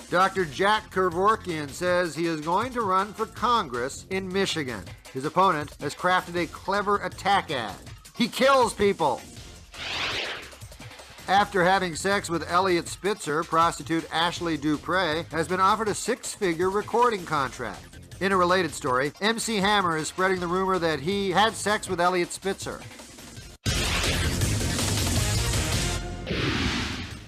Dr. Jack Kevorkian says he is going to run for Congress in Michigan. His opponent has crafted a clever attack ad. He kills people! After having sex with Elliot Spitzer, prostitute Ashley Dupre has been offered a six-figure recording contract. In a related story, MC Hammer is spreading the rumor that he had sex with Elliot Spitzer.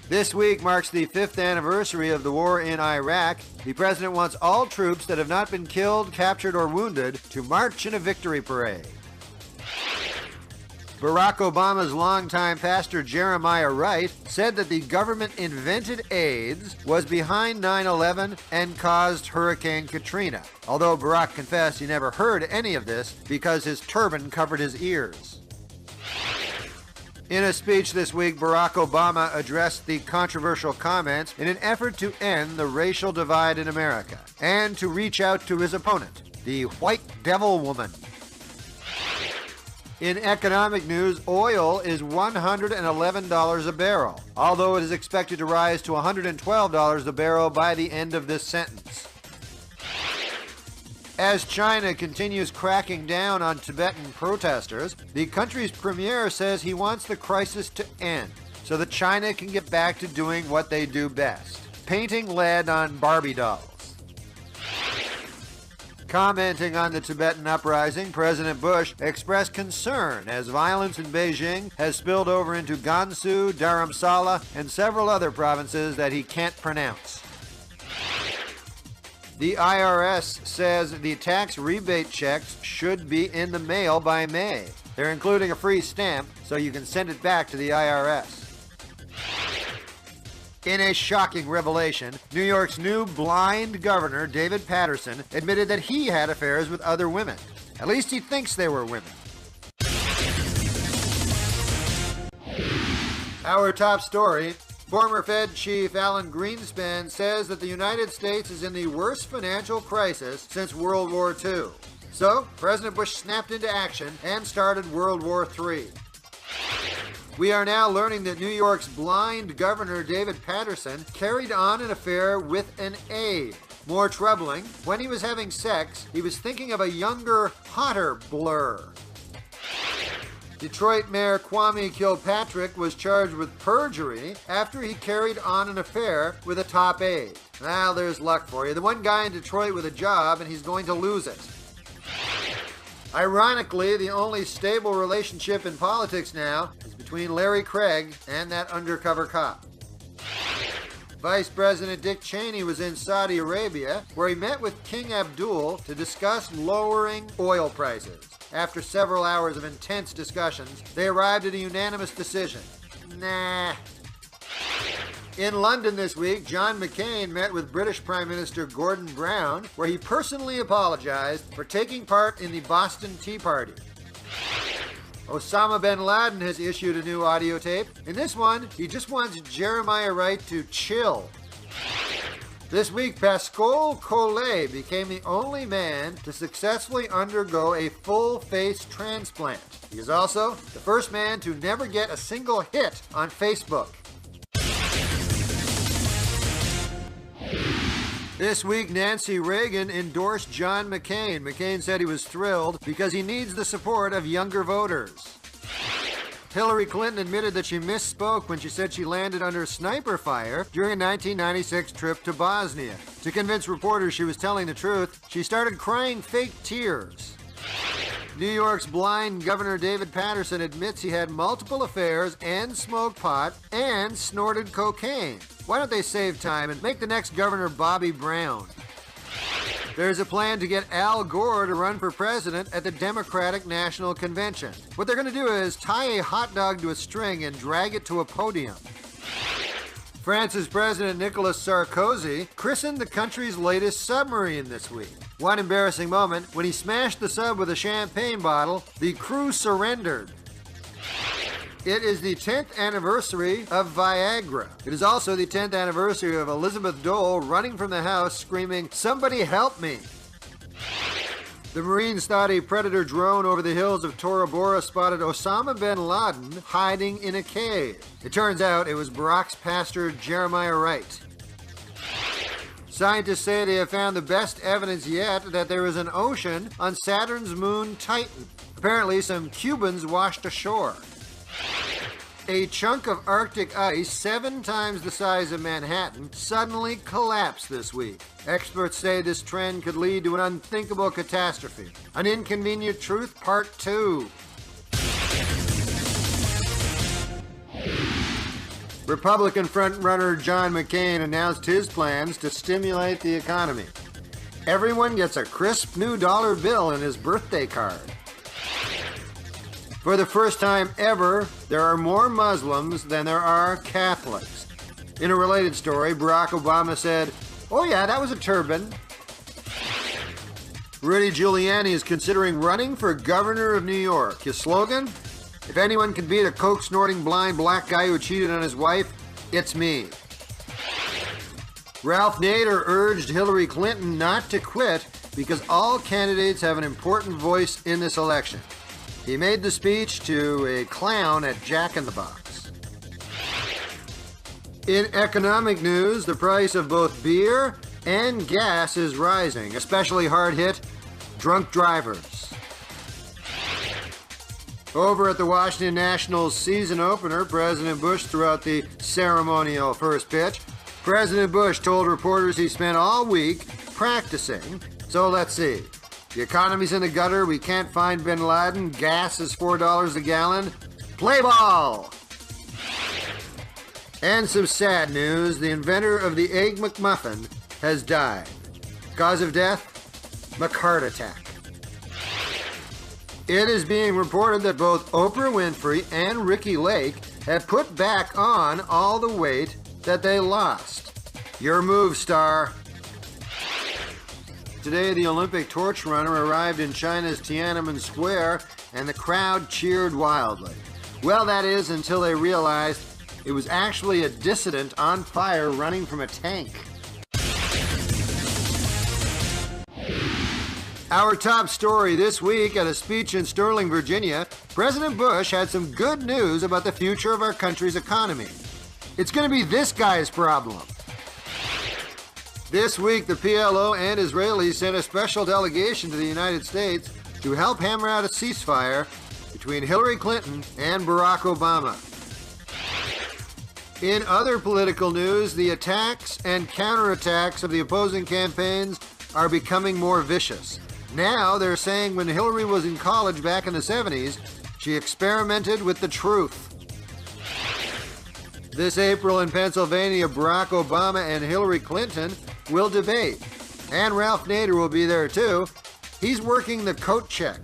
This week marks the 5th anniversary of the war in Iraq. The president wants all troops that have not been killed, captured, or wounded to march in a victory parade. Barack Obama's longtime pastor Jeremiah Wright said that the government invented AIDS, was behind 9/11, and caused Hurricane Katrina. Although Barack confessed he never heard any of this because his turban covered his ears. In a speech this week, Barack Obama addressed the controversial comments in an effort to end the racial divide in America and to reach out to his opponent, the white devil woman. In economic news, oil is $111 a barrel, although it is expected to rise to $112 a barrel by the end of this sentence. As China continues cracking down on Tibetan protesters, the country's premier says he wants the crisis to end so that China can get back to doing what they do best, painting lead on Barbie dolls. Commenting on the Tibetan uprising, President Bush expressed concern as violence in Beijing has spilled over into Gansu, Dharamsala, and several other provinces that he can't pronounce. The IRS says the tax rebate checks should be in the mail by May. They're including a free stamp so you can send it back to the IRS. In a shocking revelation, New York's new blind governor, David Paterson, admitted that he had affairs with other women. At least he thinks they were women. Our top story, former Fed Chief Alan Greenspan says that the United States is in the worst financial crisis since World War II. So, President Bush snapped into action and started World War III. We are now learning that New York's blind governor, David Paterson, carried on an affair with an aide. More troubling, when he was having sex, he was thinking of a younger, hotter Blur. Detroit Mayor Kwame Kilpatrick was charged with perjury after he carried on an affair with a top aide. Well, there's luck for you. The one guy in Detroit with a job, and he's going to lose it. Ironically, the only stable relationship in politics now is between Larry Craig and that undercover cop. Vice President Dick Cheney was in Saudi Arabia, where he met with King Abdul to discuss lowering oil prices. After several hours of intense discussions, they arrived at a unanimous decision. Nah. In London this week, John McCain met with British Prime Minister Gordon Brown, where he personally apologized for taking part in the Boston Tea Party. Osama bin Laden has issued a new audio tape. In this one, he just wants Jeremiah Wright to chill. This week, Pascal Collet became the only man to successfully undergo a full face transplant. He is also the first man to never get a single hit on Facebook. This week, Nancy Reagan endorsed John McCain. McCain said he was thrilled because he needs the support of younger voters. Hillary Clinton admitted that she misspoke when she said she landed under sniper fire during a 1996 trip to Bosnia. To convince reporters she was telling the truth, she started crying fake tears. New York's blind Governor David Paterson admits he had multiple affairs and smoked pot and snorted cocaine. Why don't they save time and make the next governor Bobby Brown? There's a plan to get Al Gore to run for president at the Democratic National Convention. What they're going to do is tie a hot dog to a string and drag it to a podium. France's President Nicolas Sarkozy christened the country's latest submarine this week. One embarrassing moment, when he smashed the sub with a champagne bottle, the crew surrendered. It is the 10th anniversary of Viagra. It is also the 10th anniversary of Elizabeth Dole running from the house screaming, "Somebody help me!" The Marines thought a Predator drone over the hills of Tora Bora spotted Osama bin Laden hiding in a cave. It turns out it was Barack's pastor Jeremiah Wright. Scientists say they have found the best evidence yet that there is an ocean on Saturn's moon Titan. Apparently, some Cubans washed ashore. A chunk of Arctic ice 7 times the size of Manhattan suddenly collapsed this week. Experts say this trend could lead to an unthinkable catastrophe. An Inconvenient Truth Part 2. Republican frontrunner John McCain announced his plans to stimulate the economy. Everyone gets a crisp new dollar bill in his birthday card. For the first time ever, there are more Muslims than there are Catholics. In a related story, Barack Obama said, "Oh yeah, that was a turban." Rudy Giuliani is considering running for governor of New York. His slogan? "If anyone can beat a coke-snorting blind black guy who cheated on his wife, it's me." Ralph Nader urged Hillary Clinton not to quit because all candidates have an important voice in this election. He made the speech to a clown at Jack in the Box. In economic news, the price of both beer and gas is rising, especially hard hit drunk drivers. Over at the Washington Nationals season opener, President Bush threw out the ceremonial first pitch. President Bush told reporters he spent all week practicing. So let's see. The economy's in the gutter, we can't find bin Laden, gas is $4 a gallon. Play ball! And some sad news, the inventor of the Egg McMuffin has died. Cause of death? McHeart attack. It is being reported that both Oprah Winfrey and Ricki Lake have put back on all the weight that they lost. Your move, star. Today, the Olympic torch runner arrived in China's Tiananmen Square, and the crowd cheered wildly. Well, that is until they realized it was actually a dissident on fire running from a tank. Our top story this week, at a speech in Sterling, Virginia, President Bush had some good news about the future of our country's economy. It's going to be this guy's problem. This week, the PLO and Israelis sent a special delegation to the United States to help hammer out a ceasefire between Hillary Clinton and Barack Obama. In other political news, the attacks and counterattacks of the opposing campaigns are becoming more vicious. Now they're saying when Hillary was in college back in the 70s, she experimented with the truth. This April in Pennsylvania, Barack Obama and Hillary Clinton will debate. And Ralph Nader will be there too. He's working the coat check.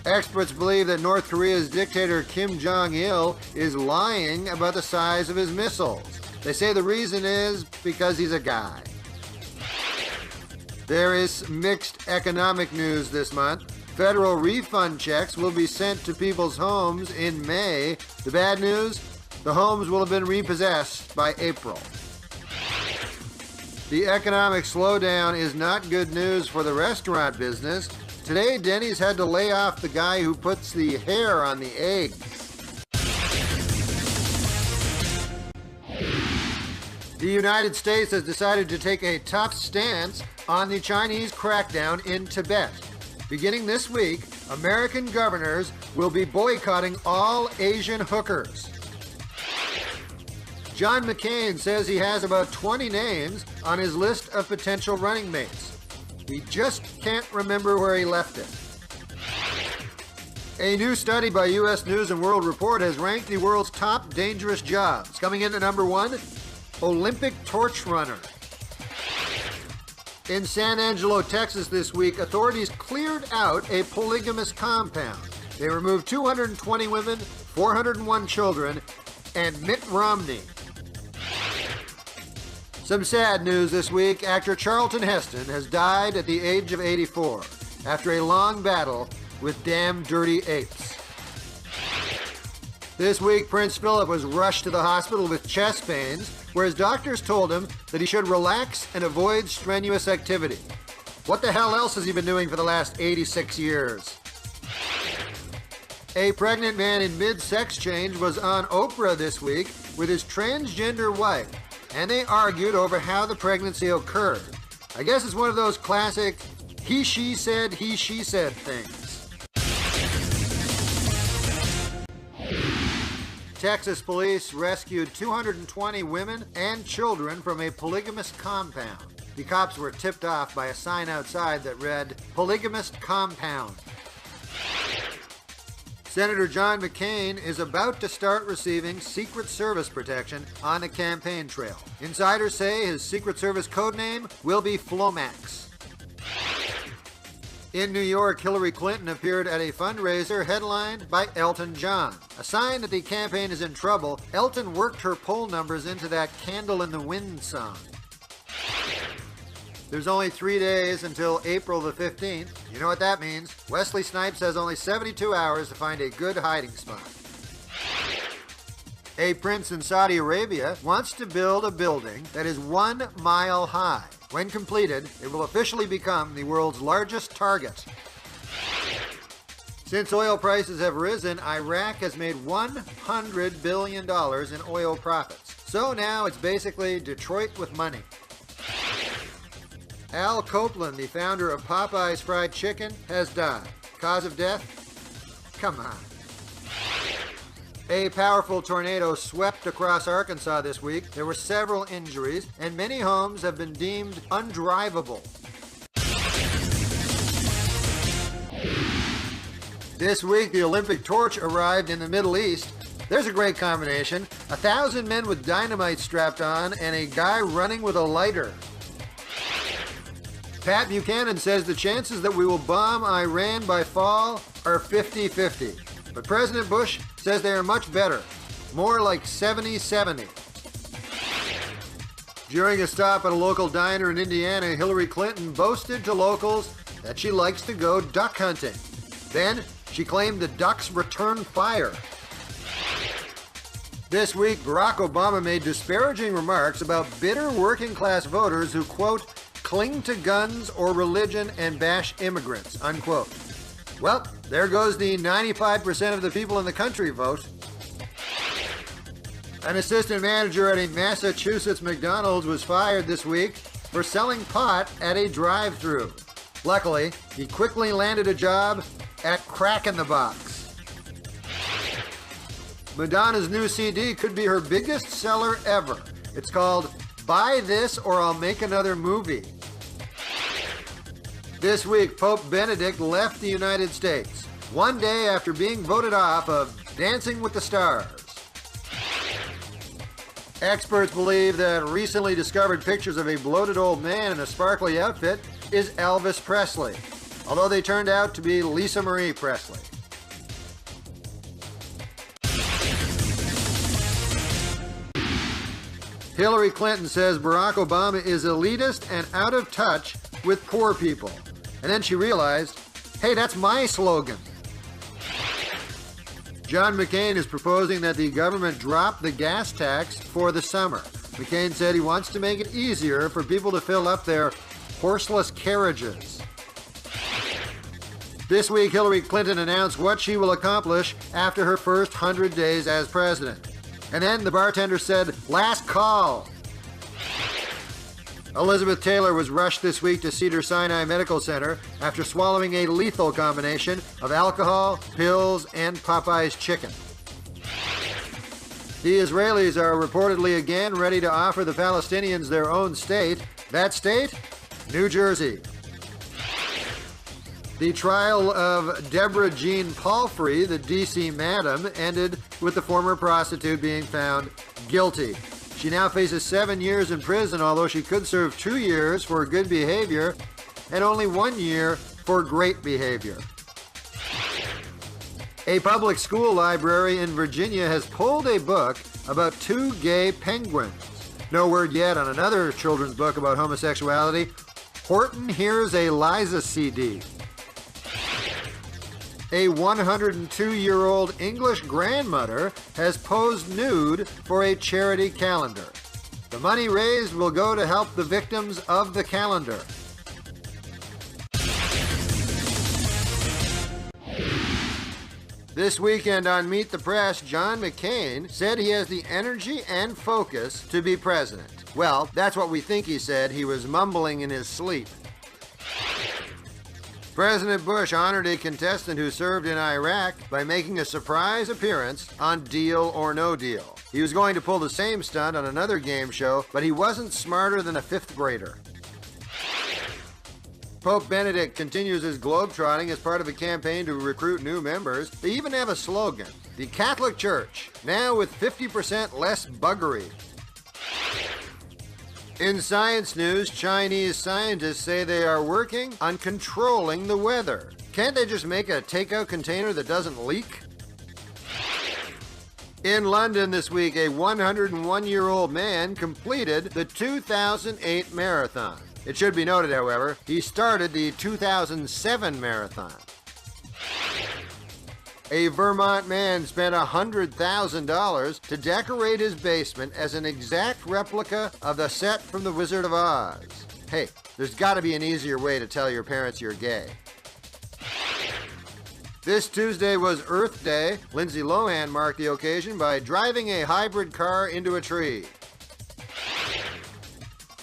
Experts believe that North Korea's dictator Kim Jong-il is lying about the size of his missiles. They say the reason is because he's a guy. There is mixed economic news this month. Federal refund checks will be sent to people's homes in May. The bad news? The homes will have been repossessed by April. The economic slowdown is not good news for the restaurant business. Today, Denny's had to lay off the guy who puts the hair on the eggs. The United States has decided to take a tough stance on the Chinese crackdown in Tibet. Beginning this week, American governors will be boycotting all Asian hookers. John McCain says he has about 20 names on his list of potential running mates. He just can't remember where he left it. A new study by U.S. News & World Report has ranked the world's top dangerous jobs. Coming in at number 1, Olympic torch runner. In San Angelo, Texas this week, authorities cleared out a polygamous compound. They removed 220 women, 401 children, and Mitt Romney. Some sad news this week. Actor Charlton Heston has died at the age of 84 after a long battle with damn dirty apes. This week, Prince Philip was rushed to the hospital with chest pains, where his doctors told him that he should relax and avoid strenuous activity. What the hell else has he been doing for the last 86 years? A pregnant man in mid-sex change was on Oprah this week with his transgender wife, and they argued over how the pregnancy occurred. I guess it's one of those classic he-she said things. Texas police rescued 220 women and children from a polygamous compound. The cops were tipped off by a sign outside that read, "Polygamist Compound." Senator John McCain is about to start receiving Secret Service protection on the campaign trail. Insiders say his Secret Service codename will be Flomax. In New York, Hillary Clinton appeared at a fundraiser headlined by Elton John. A sign that the campaign is in trouble, Elton worked her poll numbers into that Candle in the Wind song. There's only 3 days until April the 15th. You know what that means. Wesley Snipes has only 72 hours to find a good hiding spot. A prince in Saudi Arabia wants to build a building that is 1 mile high. When completed, it will officially become the world's largest target. Since oil prices have risen, Iraq has made $100 billion in oil profits. So now it's basically Detroit with money. Al Copeland, the founder of Popeye's Fried Chicken, has died. Cause of death? Come on. A powerful tornado swept across Arkansas this week. There were several injuries, and many homes have been deemed undrivable. This week, the Olympic torch arrived in the Middle East. There's a great combination. 1,000 men with dynamite strapped on and a guy running with a lighter. Pat Buchanan says the chances that we will bomb Iran by fall are 50-50. But President Bush says they are much better, more like 70-70. During a stop at a local diner in Indiana, Hillary Clinton boasted to locals that she likes to go duck hunting. Then she claimed the ducks return fire. This week, Barack Obama made disparaging remarks about bitter working-class voters who, quote, cling to guns or religion and bash immigrants, unquote. Well, there goes the 95% of the people in the country vote. An assistant manager at a Massachusetts McDonald's was fired this week for selling pot at a drive-thru. Luckily, he quickly landed a job at Crack in the Box. Madonna's new CD could be her biggest seller ever. It's called Buy This or I'll Make Another Movie. This week, Pope Benedict left the United States, 1 day after being voted off of Dancing with the Stars. Experts believe that recently discovered pictures of a bloated old man in a sparkly outfit is Elvis Presley, although they turned out to be Lisa Marie Presley. Hillary Clinton says Barack Obama is elitist and out of touch with poor people. And then she realized, hey, that's my slogan. John McCain is proposing that the government drop the gas tax for the summer. McCain said he wants to make it easier for people to fill up their horseless carriages. This week, Hillary Clinton announced what she will accomplish after her first 100 days as president. And then the bartender said, last call. Elizabeth Taylor was rushed this week to Cedars-Sinai Medical Center after swallowing a lethal combination of alcohol, pills, and Popeye's chicken. The Israelis are reportedly again ready to offer the Palestinians their own state. That state? New Jersey. The trial of Deborah Jean Palfrey, the D.C. madam, ended with the former prostitute being found guilty. She now faces 7 years in prison, although she could serve 2 years for good behavior and only 1 year for great behavior. A public school library in Virginia has pulled a book about 2 gay penguins. No word yet on another children's book about homosexuality. Horton hears a Liza CD. A 102-year-old English grandmother has posed nude for a charity calendar. The money raised will go to help the victims of the calendar. This weekend on Meet the Press, John McCain said he has the energy and focus to be president. Well, that's what we think he said. He was mumbling in his sleep. President Bush honored a contestant who served in Iraq by making a surprise appearance on Deal or No Deal. He was going to pull the same stunt on another game show, but he wasn't smarter than a fifth grader. Pope Benedict continues his globetrotting as part of a campaign to recruit new members. They even have a slogan, the Catholic Church, now with 50% less buggery. In science news, Chinese scientists say they are working on controlling the weather. Can't they just make a takeout container that doesn't leak? In London this week, a 101-year-old man completed the 2008 marathon. It should be noted, however, he started the 2007 marathon. A Vermont man spent $100,000 to decorate his basement as an exact replica of the set from The Wizard of Oz. Hey, there's got to be an easier way to tell your parents you're gay. This Tuesday was Earth Day. Lindsay Lohan marked the occasion by driving a hybrid car into a tree.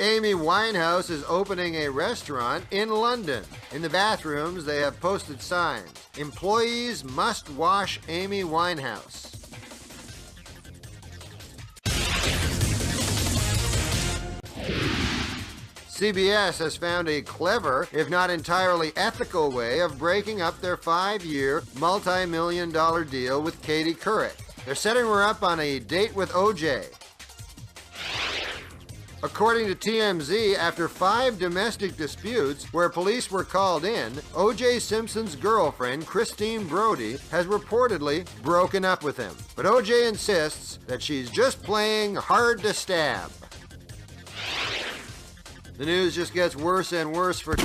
Amy Winehouse is opening a restaurant in London. In the bathrooms, they have posted signs. Employees must wash Amy Winehouse. CBS has found a clever, if not entirely ethical way of breaking up their 5-year, multi-million-dollar deal with Katie Couric. They're setting her up on a date with OJ. According to TMZ, after 5 domestic disputes where police were called in, O.J. Simpson's girlfriend, Christine Brody, has reportedly broken up with him. But O.J. insists that she's just playing hard to stab. The news just gets worse and worse for...